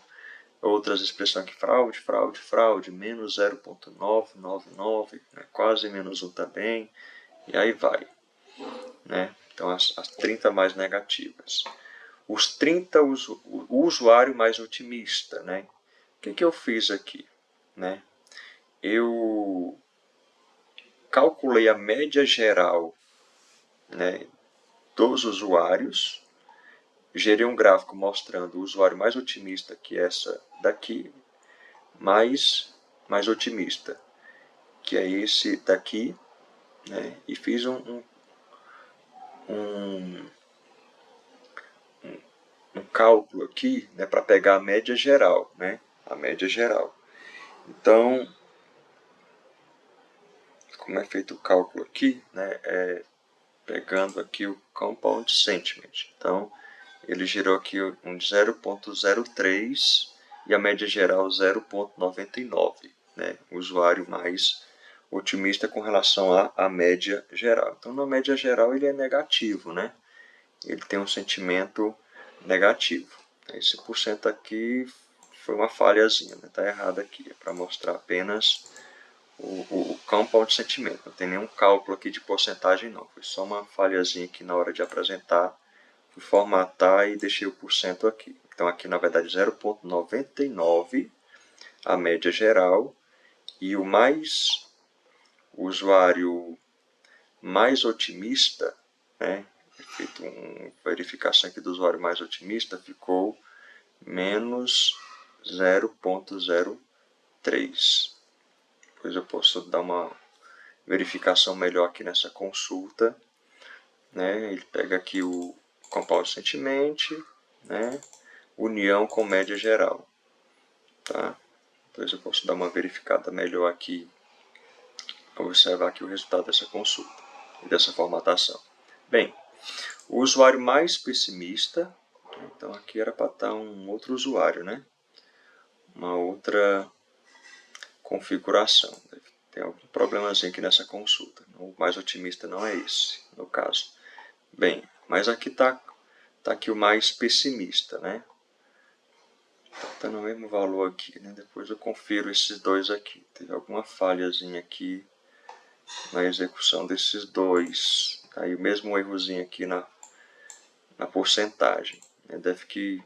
outras expressões aqui, fraude, menos 0,999, né, quase menos 1 também, e aí vai, né, então as 30 mais negativas. Os 30, o usuário mais otimista, né, o que eu fiz aqui, né, eu calculei a média geral, né, dos usuários, gerei um gráfico mostrando o usuário mais otimista, que é essa daqui, mais otimista, que é esse daqui, né, e fiz um cálculo aqui, né, para pegar a média geral, né, a média geral. Então, como é feito o cálculo aqui, né, pegando aqui o compound sentiment. Então, ele gerou aqui um 0,03 e a média geral 0,99, né? O usuário mais otimista com relação à média geral. Então, na média geral, ele é negativo, né? Ele tem um sentimento negativo. Esse porcento aqui foi uma falhazinha, né? Tá errado aqui, é para mostrar apenas o compound sentimento. Não tem nenhum cálculo aqui de porcentagem, não. Foi só uma falhazinha aqui na hora de apresentar. Fui formatar e deixei o porcento aqui. Então, aqui, na verdade, 0,99, a média geral. E o usuário mais otimista, né? Feito uma verificação aqui do usuário mais otimista, ficou menos 0,03. Depois eu posso dar uma verificação melhor aqui nessa consulta, né? Ele pega aqui o compound sentiment, né? União com média geral, tá? Depois eu posso dar uma verificada melhor aqui, observar aqui o resultado dessa consulta e dessa formatação. Bem, o usuário mais pessimista, então aqui era para estar um outro usuário, né? Uma outra configuração. Deve ter algum problemazinho aqui nessa consulta. O mais otimista não é esse, no caso. Bem, mas aqui está aqui o mais pessimista, né? Está no mesmo valor aqui, né? Depois eu confiro esses dois aqui. Teve alguma falhazinha aqui na execução desses dois. Aí o mesmo errozinho aqui na porcentagem. Deve que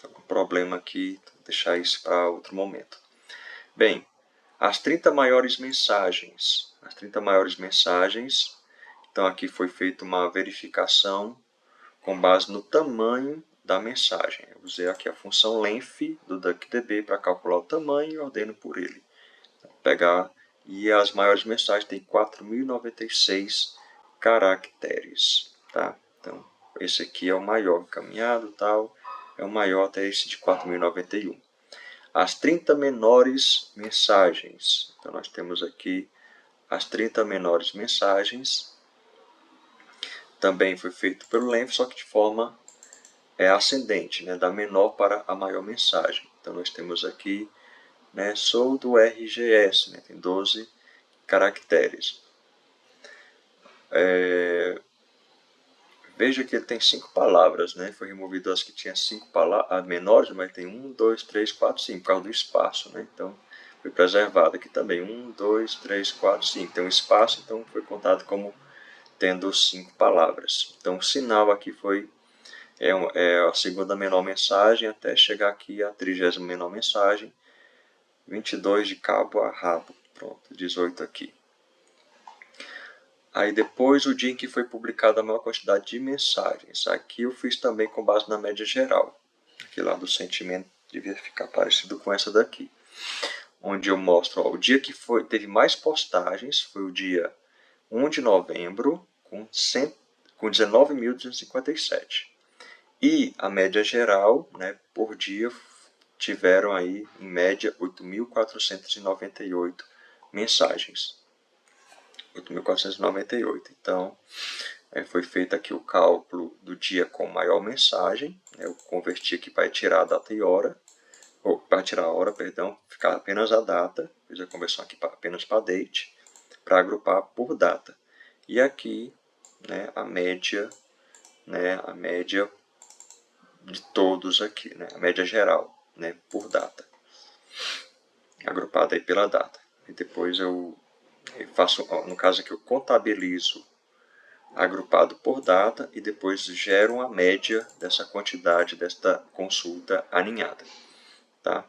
algum problema aqui, deixar isso para outro momento. Bem, as 30 maiores mensagens. As 30 maiores mensagens. Então aqui foi feita uma verificação com base no tamanho da mensagem. Eu usei aqui a função length do DuckDB para calcular o tamanho e ordeno por ele. Pegar, e as maiores mensagens têm 4.096 caracteres. Tá? Então, esse aqui é o maior encaminhado, tal, é o maior até esse de 4.091. As 30 menores mensagens. Então, nós temos aqui as 30 menores mensagens. Também foi feito pelo length, só que de forma ascendente, né, da menor para a maior mensagem. Então, nós temos aqui, né, sou do RGS, né, tem 12 caracteres. Veja que ele tem 5 palavras, né? Foi removido as que tinham 5 palavras menores, mas tem 1, 2, 3, 4, 5, por causa do espaço, né? Então, foi preservado aqui também. 1, 2, 3, 4, 5. Tem um espaço, então foi contado como tendo 5 palavras. Então, o sinal aqui foi a segunda menor mensagem até chegar aqui a 30ª menor mensagem. 22 de cabo a rabo. Pronto, 18 aqui. Aí depois o dia em que foi publicada a maior quantidade de mensagens. Aqui eu fiz também com base na média geral. Aqui lá do sentimento devia ficar parecido com essa daqui. Onde eu mostro, ó, o dia que teve mais postagens foi o dia 1 de novembro, com 19.257. E a média geral, né, por dia, tiveram aí, em média, 8.498 mensagens. 8.498. Então, foi feito aqui o cálculo do dia com maior mensagem. Eu converti aqui para tirar a data e hora. Ou para tirar a hora, perdão, ficar apenas a data. Fiz a conversão aqui apenas para date, para agrupar por data. E aqui, né, a média de todos aqui, né, a média geral, né, por data, agrupada aí pela data. E depois eu faço, no caso aqui eu contabilizo agrupado por data e depois gero uma média dessa quantidade desta consulta aninhada, tá?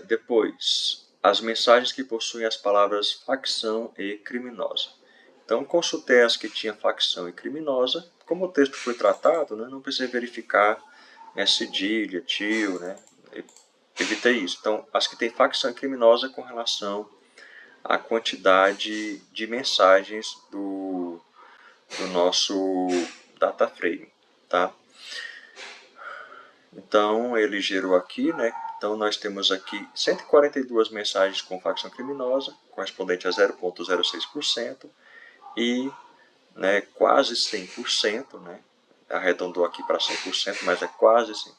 Depois, as mensagens que possuem as palavras facção e criminosa. Então, consultei as que tinham facção e criminosa. Como o texto foi tratado, né, não precisei verificar cedilha, tio, né? Evitei isso. Então, as que têm facção e criminosa com relação à quantidade de mensagens do nosso data frame, tá? Então, ele gerou aqui, né? Então, nós temos aqui 142 mensagens com facção criminosa, correspondente a 0,06%, e, né, quase 100%, né? Arredondou aqui para 100%, mas é quase 100%.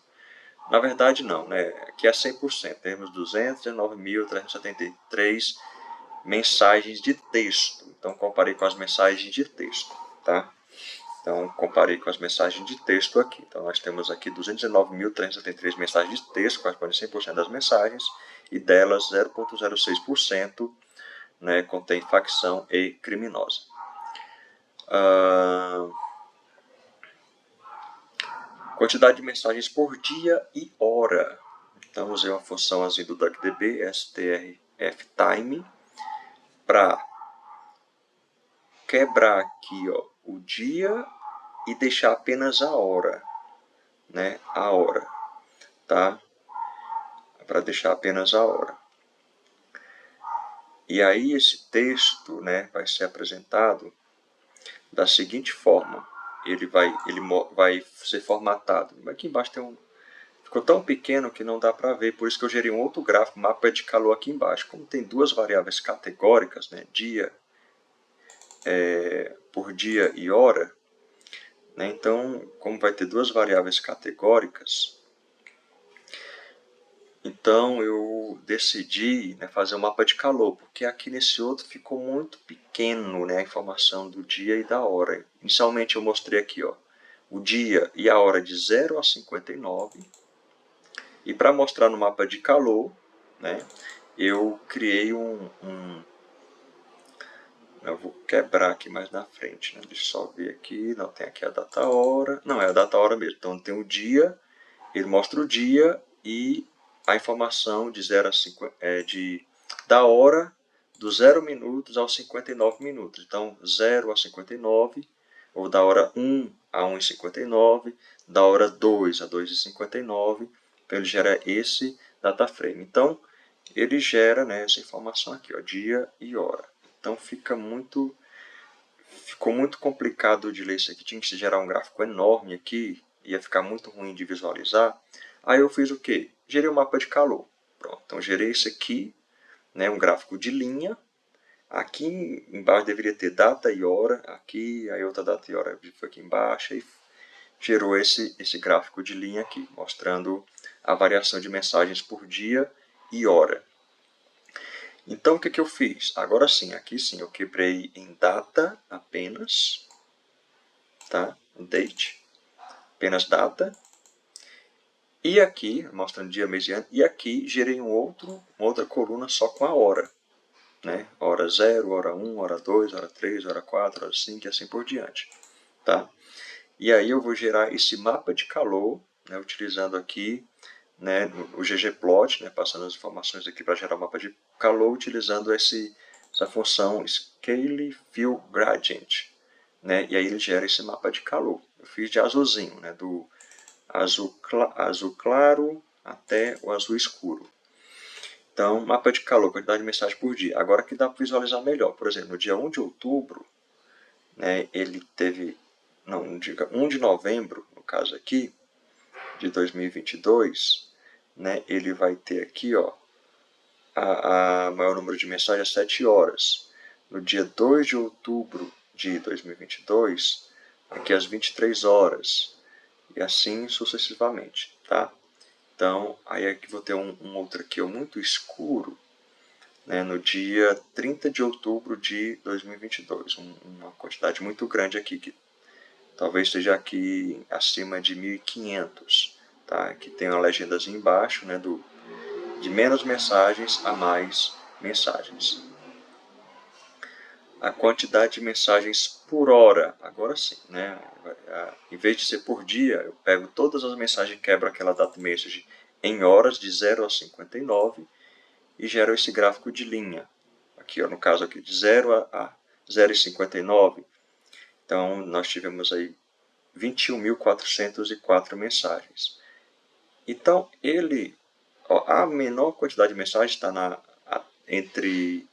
Na verdade, não, né? Aqui é 100%. Temos 219.373 mensagens de texto. Então, comparei com as mensagens de texto, tá? Então, comparei com as mensagens de texto aqui. Então, nós temos aqui 219.373 mensagens de texto, correspondem a 100% das mensagens, e delas 0,06%, né, contém facção e criminosa. Quantidade de mensagens por dia e hora. Então, usei uma função assim do DuckDB, strftime, para quebrar aqui, ó, o dia e deixar apenas a hora, né? A hora, tá? Para deixar apenas a hora. E aí esse texto, né, vai ser apresentado da seguinte forma. Ele vai ser formatado. Aqui embaixo tem um... Ficou tão pequeno que não dá para ver, por isso que eu gerei um outro gráfico, mapa de calor aqui embaixo. Como tem duas variáveis categóricas, né, dia por dia e hora, né, então, como vai ter duas variáveis categóricas, então eu decidi, né, fazer um mapa de calor, porque aqui nesse outro ficou muito pequeno, né, a informação do dia e da hora. Inicialmente eu mostrei aqui, ó, o dia e a hora de 0 a 59. E para mostrar no mapa de calor, né, eu criei eu vou quebrar aqui mais na frente, né? Deixa eu só ver aqui. Não, tem aqui a data hora. Não, é a data hora mesmo. Então tem o dia, ele mostra o dia e a informação de 0 a 5, da hora dos 0 minutos aos 59 minutos. Então 0 a 59, ou da hora 1 a 1:59, da hora 2 a 2:59. Então ele gera esse data frame. Então ele gera, né, essa informação aqui, ó, dia e hora. Então ficou muito complicado de ler isso aqui. Tinha que se gerar um gráfico enorme aqui, ia ficar muito ruim de visualizar. Aí eu fiz o quê? Gerei um mapa de calor. Pronto, então gerei esse aqui, né, um gráfico de linha. Aqui embaixo deveria ter data e hora, aqui, aí outra data e hora foi aqui embaixo, e gerou esse gráfico de linha aqui, mostrando a variação de mensagens por dia e hora. Então, o que eu fiz? Agora sim, aqui sim, eu quebrei em data apenas, tá? O date, apenas data. E aqui, mostrando dia, mês e ano, e aqui gerei uma outra coluna só com a hora, né? Hora 0, hora 1, hora 2, hora 3, hora 4, hora 5 e assim por diante, tá? E aí eu vou gerar esse mapa de calor, né, utilizando aqui, né, o ggplot, né, passando as informações aqui para gerar o mapa de calor, utilizando essa função scale fill gradient, né, e aí ele gera esse mapa de calor. Eu fiz de azulzinho, né, do azul claro até o azul escuro. Então, mapa de calor, quantidade de mensagem por dia. Agora que dá para visualizar melhor. Por exemplo, no dia 1 de outubro, né, ele teve, não, diga 1 de novembro, no caso aqui, de 2022, né, ele vai ter aqui, ó, a maior número de mensagens é 7 horas. No dia 2 de outubro de 2022, aqui às 23 horas, e assim sucessivamente, tá? Então, aí aqui vou ter um outro aqui muito escuro, né, no dia 30 de outubro de 2022, uma quantidade muito grande aqui, que talvez esteja aqui acima de 1.500, tá? Que tem uma legendazinha embaixo, né, de menos mensagens a mais mensagens. A quantidade de mensagens por hora, agora sim, né? Em vez de ser por dia, eu pego todas as mensagens, quebro aquela data message em horas de 0 a 59 e gero esse gráfico de linha. Aqui, ó, no caso aqui, de 0 a 0,59. Então, nós tivemos aí 21.404 mensagens. Então, a menor quantidade de mensagens está entre,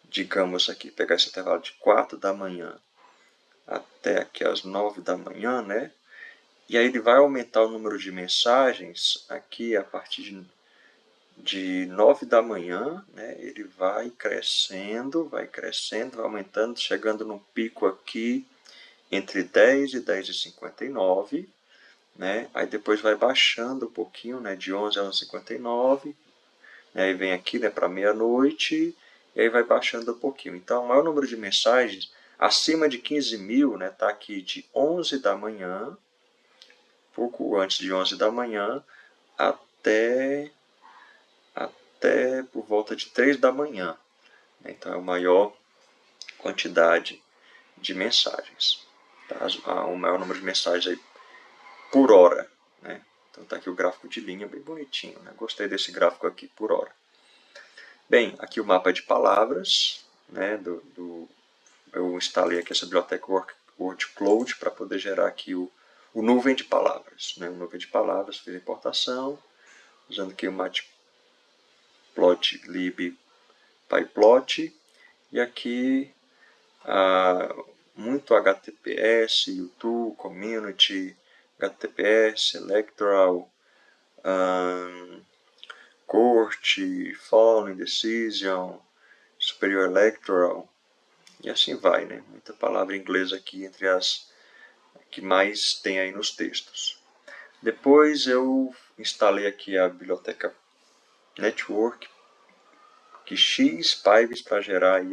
digamos aqui, pegar esse intervalo de 4 da manhã até aqui às 9 da manhã, né? E aí ele vai aumentar o número de mensagens aqui a partir de 9 da manhã, né? Ele vai crescendo, vai aumentando, chegando num pico aqui entre 10 e 10h59, né? Aí depois vai baixando um pouquinho, né? De 11 a 11h59, né? Aí vem aqui, né, para meia-noite, e aí vai baixando um pouquinho. Então, o maior número de mensagens, acima de 15.000, né, tá aqui de 11 da manhã, pouco antes de 11 da manhã, até por volta de 3 da manhã. Então, é a maior quantidade de mensagens. Tá? O maior número de mensagens aí por hora. Né? Então, está aqui o gráfico de linha, bem bonitinho. Né? Gostei desse gráfico aqui por hora. Bem, aqui o mapa de palavras. Né? Eu instalei aqui essa biblioteca WordCloud para poder gerar aqui o nuvem de palavras. Né? O nuvem de palavras, fiz a importação, usando aqui o matplotlib pyplot. E aqui muito HTTPS, YouTube, Community, HTTPS, Electoral, Court, Following Decision, Superior Electoral, e assim vai, né? Muita palavra inglesa aqui entre as que mais tem aí nos textos. Depois eu instalei aqui a biblioteca Network, que X-Pybes para gerar aí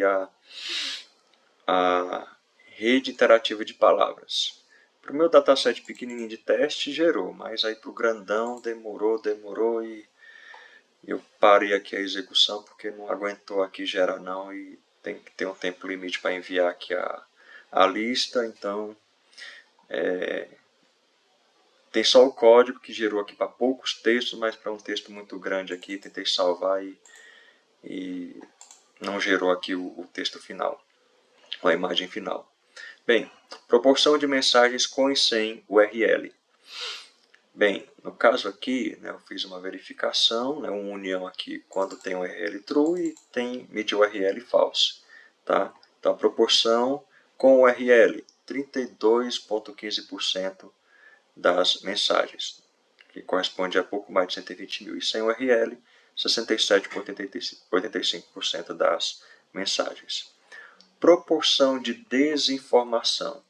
a rede interativa de palavras. Para o meu dataset pequenininho de teste gerou, mas aí para o grandão demorou e eu parei aqui a execução porque não aguentou aqui gerar não e tem que ter um tempo limite para enviar aqui a lista, então tem só o código que gerou aqui para poucos textos, mas para um texto muito grande aqui, tentei salvar e não gerou aqui o texto final, a imagem final. Bem, proporção de mensagens com e sem URL. Bem, no caso aqui, né, eu fiz uma verificação, né, uma união aqui quando tem URL true e tem mid URL false. Tá? Então, a proporção com URL, 32,15% das mensagens, que corresponde a pouco mais de 120 mil. E sem URL, 67,85% das mensagens. Proporção de desinformação.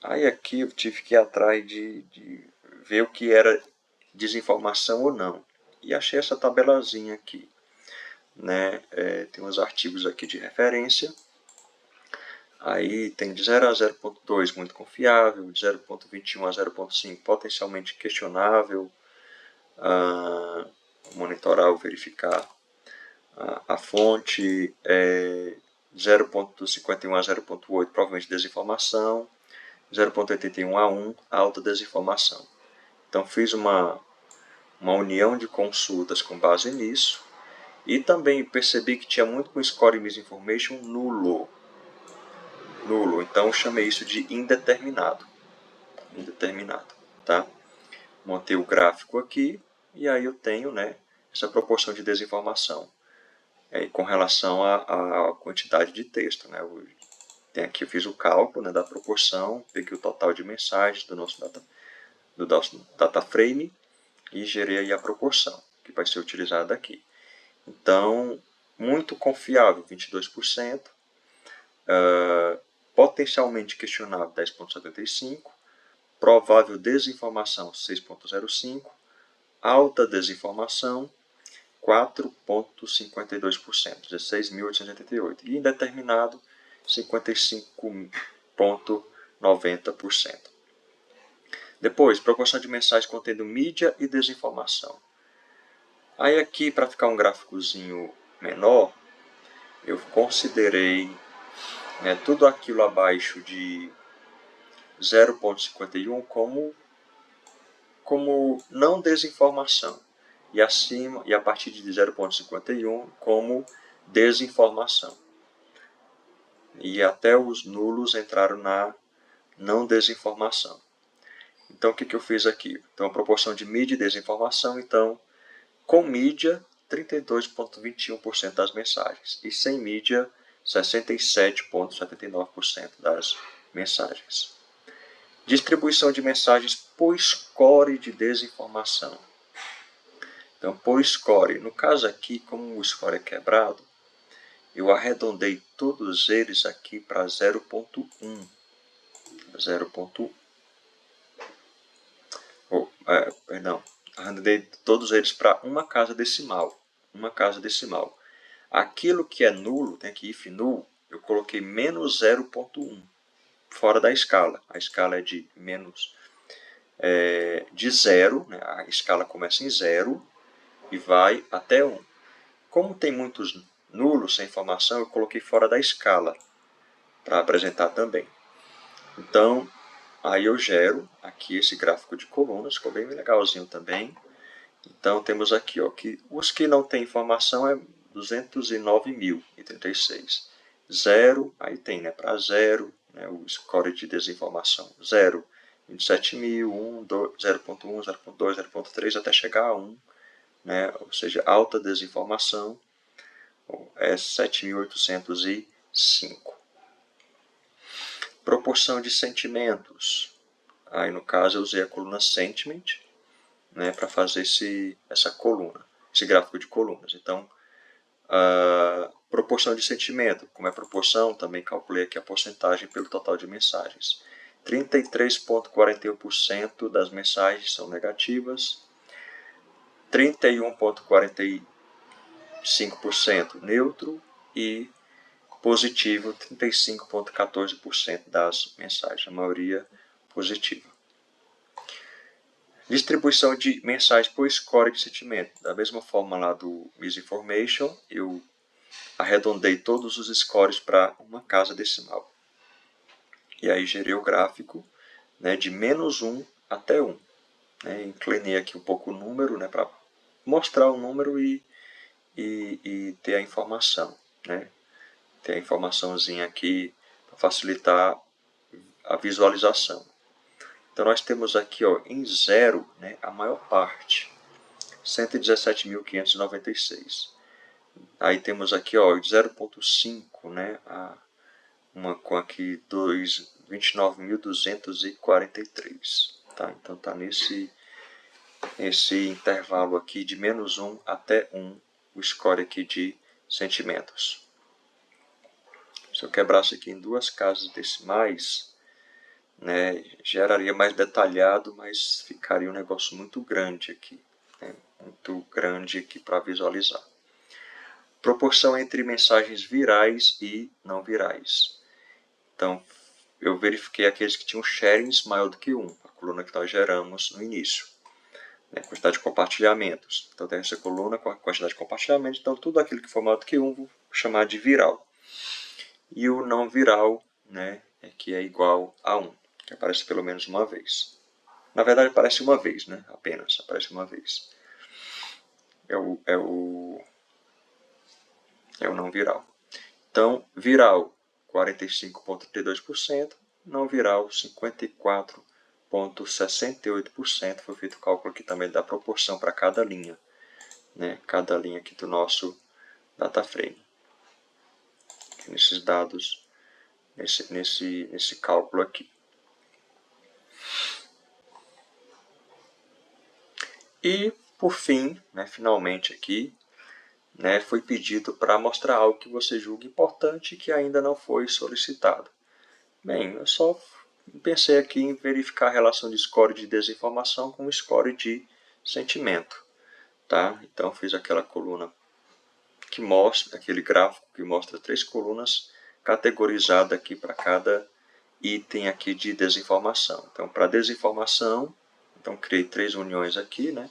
Aí aqui eu tive que ir atrás de ver o que era desinformação ou não. E achei essa tabelazinha aqui. Né? Tem uns artigos aqui de referência. Aí tem de 0 a 0.2 muito confiável, de 0.21 a 0.5 potencialmente questionável, monitorar ou verificar a fonte, 0.51 a 0.8 provavelmente desinformação, 0.81 a 1 alta desinformação. Então fiz uma união de consultas com base nisso e também percebi que tinha muito com score misinformation nulo. Então eu chamei isso de indeterminado, tá? Montei o gráfico aqui e aí eu tenho, né, essa proporção de desinformação com relação à quantidade de texto, né? Aqui eu fiz o cálculo, né, da proporção, peguei o total de mensagens do nosso data frame e gerei aí a proporção que vai ser utilizada aqui. Então, muito confiável, 22%, potencialmente questionável, 10,75%, provável desinformação, 6,05%, alta desinformação, 4,52%, 16.888%, e indeterminado, 55,90%. Depois, proporção de mensagens contendo mídia e desinformação. Aí aqui, para ficar um gráficozinho menor, eu considerei, né, tudo aquilo abaixo de 0,51 como não desinformação, e acima e a partir de 0,51 como desinformação. E até os nulos entraram na não desinformação. Então o que eu fiz aqui? Então a proporção de mídia e desinformação, então com mídia 32,21% das mensagens e sem mídia 67,79% das mensagens. Distribuição de mensagens por score de desinformação. Então, por score, no caso aqui, como o score é quebrado, eu arredondei todos eles aqui para 0,1. 0,1. Arredondei todos eles para uma casa decimal. Aquilo que é nulo, tem aqui if null, eu coloquei menos 0,1 fora da escala. A escala é de de 0, né? A escala começa em 0 e vai até 1. Como tem muitos nulos sem informação, eu coloquei fora da escala para apresentar também. Então, aí eu gero aqui esse gráfico de colunas, ficou bem legalzinho também. Então, temos aqui, ó, que os que não têm informação é 209.036. 0, aí tem, né, para 0, né, o score de desinformação, 0, 27.000, 1, 0.1, 0.2, 0.3, até chegar a 1, né, ou seja, alta desinformação, é 7.805. Proporção de sentimentos. Aí, no caso, eu usei a coluna Sentiment, né, para fazer essa coluna, esse gráfico de colunas. Então, proporção de sentimento. Como é proporção, também calculei aqui a porcentagem pelo total de mensagens. 33,41% das mensagens são negativas, 31,45% neutro e positivo 35,14% das mensagens, a maioria positiva. Distribuição de mensagens por score de sentimento. Da mesma forma lá do misinformation, eu arredondei todos os scores para uma casa decimal. E aí gerei o gráfico, né, de -1 até 1. Né, inclinei aqui um pouco o número, né, para mostrar o número e ter a informação. Né? Ter a informaçãozinha aqui para facilitar a visualização. Então nós temos aqui, ó, em 0, né, a maior parte, 117.596. Aí temos aqui, ó, 0,5, né, com aqui 29.243. Tá? Então está nesse intervalo aqui de -1 até 1, o score aqui de sentimentos. Se eu quebrasse aqui em duas casas decimais, né, geraria mais detalhado, mas ficaria um negócio muito grande aqui, né, muito grande aqui para visualizar. Proporção entre mensagens virais e não virais. Então, eu verifiquei aqueles que tinham sharings maior do que 1, a coluna que nós geramos no início. Quantidade de compartilhamentos. Então, tem essa coluna com a quantidade de compartilhamentos. Então, tudo aquilo que for maior do que 1, vou chamar de viral. E o não viral, né, que é igual a 1, que aparece pelo menos uma vez. Na verdade, aparece uma vez, né? Apenas aparece uma vez. É o não viral. Então, viral, 45,32%. Não viral, 54,68%. Foi feito o cálculo aqui também da proporção para cada linha. Né? Cada linha aqui do nosso data frame. Aqui nesses dados, nesse cálculo aqui. E, por fim, né, finalmente aqui, né, foi pedido para mostrar algo que você julga importante e que ainda não foi solicitado. Bem, eu só pensei aqui em verificar a relação de score de desinformação com score de sentimento. Tá? Então, fiz aquela coluna que mostra, aquele gráfico que mostra 3 colunas categorizadas aqui para cada item aqui de desinformação. Então, para desinformação, então criei 3 uniões aqui, né?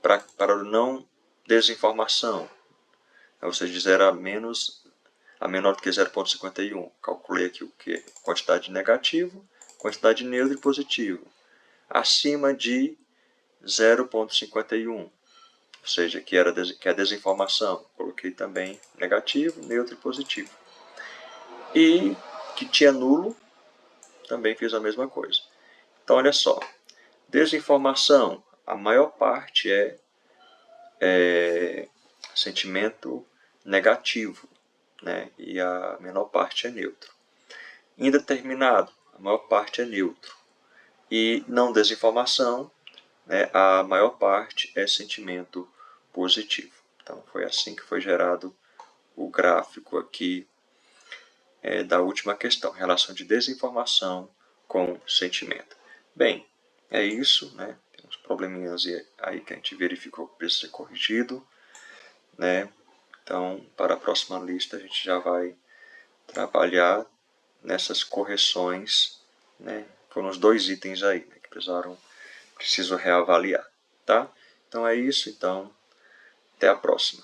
Para o não desinformação, ou seja, de 0 a menor do que 0,51. Calculei aqui o que? Quantidade de negativo, quantidade de neutro e positivo. Acima de 0,51, ou seja, que é a desinformação. Coloquei também negativo, neutro e positivo. E que tinha nulo, também fiz a mesma coisa. Então, olha só. Desinformação, a maior parte é sentimento negativo, né? E a menor parte é neutro. Indeterminado, a maior parte é neutro. E não desinformação, né? A maior parte é sentimento positivo. Então, foi assim que foi gerado o gráfico aqui da última questão, relação de desinformação com sentimento. Bem, é isso, né? Tem uns probleminhas aí que a gente verificou que precisa ser corrigido, né? Então, para a próxima lista, a gente já vai trabalhar nessas correções, né? Foram os 2 itens aí, né, que preciso reavaliar, tá? Então é isso, então até a próxima.